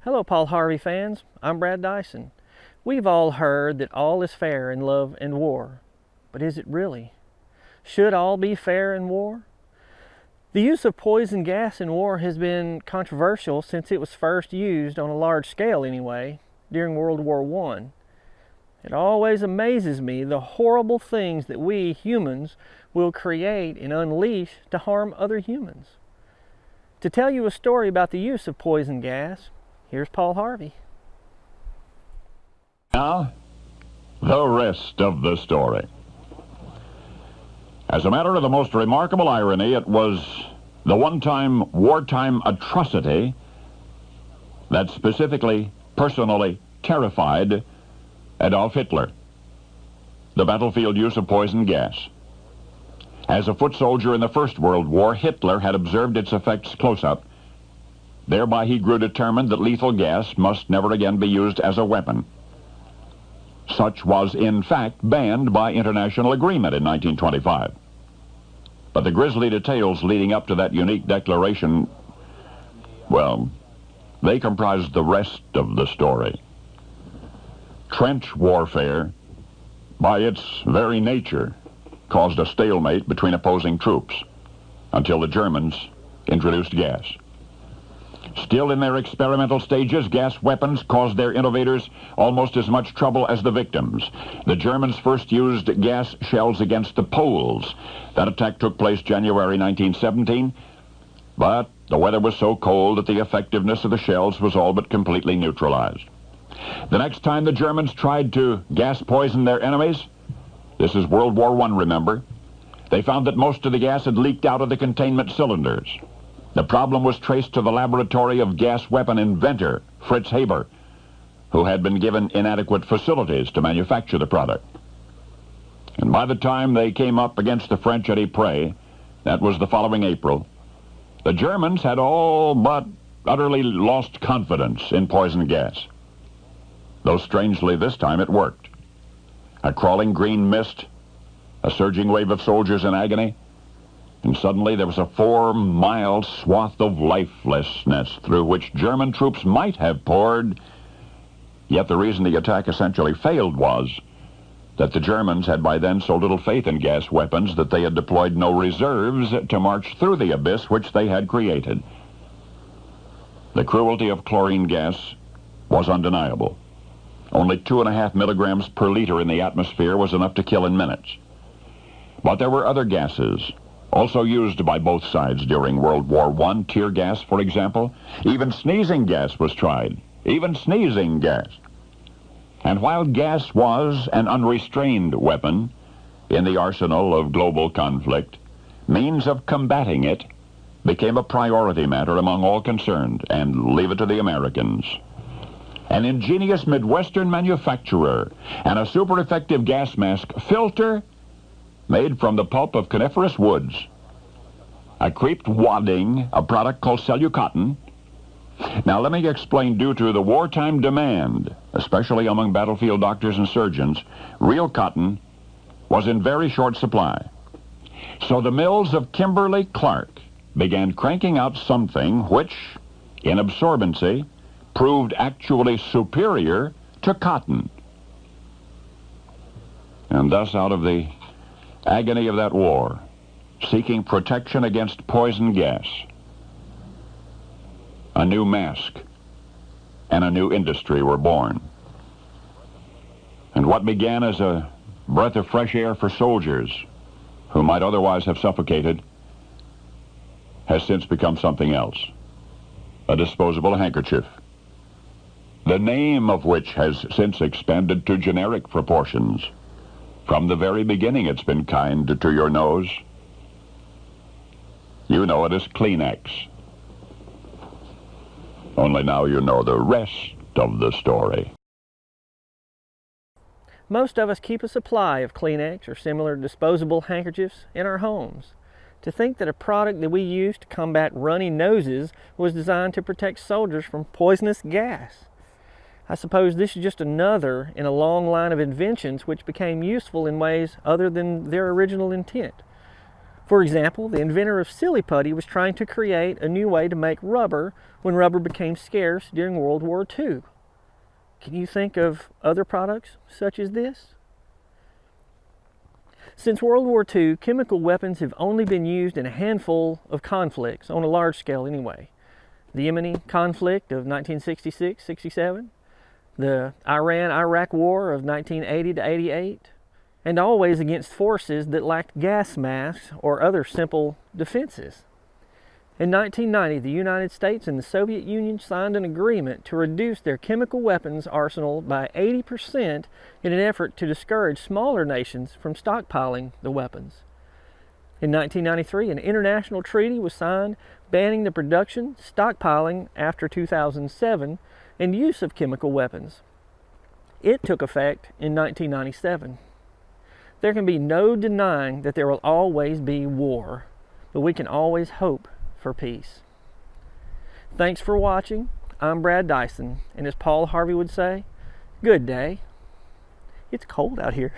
Hello, Paul Harvey fans. I'm Brad Dison. We've all heard that all is fair in love and war. But is it really? Should all be fair in war? The use of poison gas in war has been controversial since it was first used, on a large scale anyway, during World War I. It always amazes me the horrible things that we humans will create and unleash to harm other humans. To tell you a story about the use of poison gas, here's Paul Harvey. Now, the rest of the story. As a matter of the most remarkable irony, it was the one-time wartime atrocity that specifically, personally terrified Adolf Hitler: the battlefield use of poison gas. As a foot soldier in the First World War, Hitler had observed its effects close up. Thereby he grew determined that lethal gas must never again be used as a weapon. Such was, in fact, banned by international agreement in 1925. But the grisly details leading up to that unique declaration, well, they comprise the rest of the story. Trench warfare, by its very nature, caused a stalemate between opposing troops until the Germans introduced gas. Still in their experimental stages, gas weapons caused their innovators almost as much trouble as the victims. The Germans first used gas shells against the Poles. That attack took place January 1917, but the weather was so cold that the effectiveness of the shells was all but completely neutralized. The next time the Germans tried to gas poison their enemies, this is World War I, remember, they found that most of the gas had leaked out of the containment cylinders. The problem was traced to the laboratory of gas weapon inventor Fritz Haber, who had been given inadequate facilities to manufacture the product. And by the time they came up against the French at Ypres, that was the following April, the Germans had all but utterly lost confidence in poison gas. Though strangely this time it worked. A crawling green mist, a surging wave of soldiers in agony, and suddenly there was a 4-mile swath of lifelessness through which German troops might have poured. Yet the reason the attack essentially failed was that the Germans had by then so little faith in gas weapons that they had deployed no reserves to march through the abyss which they had created. The cruelty of chlorine gas was undeniable. Only 2.5 milligrams per liter in the atmosphere was enough to kill in minutes. But there were other gases, also used by both sides during World War I. Tear gas, for example. Even sneezing gas was tried. Even sneezing gas. And while gas was an unrestrained weapon in the arsenal of global conflict, means of combating it became a priority matter among all concerned, and leave it to the Americans. An ingenious Midwestern manufacturer and a super-effective gas mask filter made from the pulp of coniferous woods, a creeped wadding, a product called cellucotton. Now let me explain, due to the wartime demand, especially among battlefield doctors and surgeons, real cotton was in very short supply. So the mills of Kimberly-Clark began cranking out something which, in absorbency, proved actually superior to cotton. And thus, out of the agony of that war, seeking protection against poison gas, a new mask and a new industry were born. And what began as a breath of fresh air for soldiers who might otherwise have suffocated has since become something else: a disposable handkerchief, the name of which has since expanded to generic proportions. From the very beginning, it's been kind to your nose. You know it as Kleenex. Only now you know the rest of the story. Most of us keep a supply of Kleenex or similar disposable handkerchiefs in our homes. To think that a product that we use to combat runny noses was designed to protect soldiers from poisonous gas. I suppose this is just another in a long line of inventions which became useful in ways other than their original intent. For example, the inventor of silly putty was trying to create a new way to make rubber when rubber became scarce during World War II. Can you think of other products such as this? Since World War II, chemical weapons have only been used in a handful of conflicts, on a large scale anyway. The Yemeni conflict of 1966-67, the Iran-Iraq War of 1980 to 88, and always against forces that lacked gas masks or other simple defenses. In 1990, the United States and the Soviet Union signed an agreement to reduce their chemical weapons arsenal by 80% in an effort to discourage smaller nations from stockpiling the weapons. In 1993, an international treaty was signed banning the production, stockpiling after 2007, and use of chemical weapons. It took effect in 1997. There can be no denying that there will always be war, but we can always hope for peace. Thanks for watching. I'm Brad Dison, and as Paul Harvey would say, good day. It's cold out here.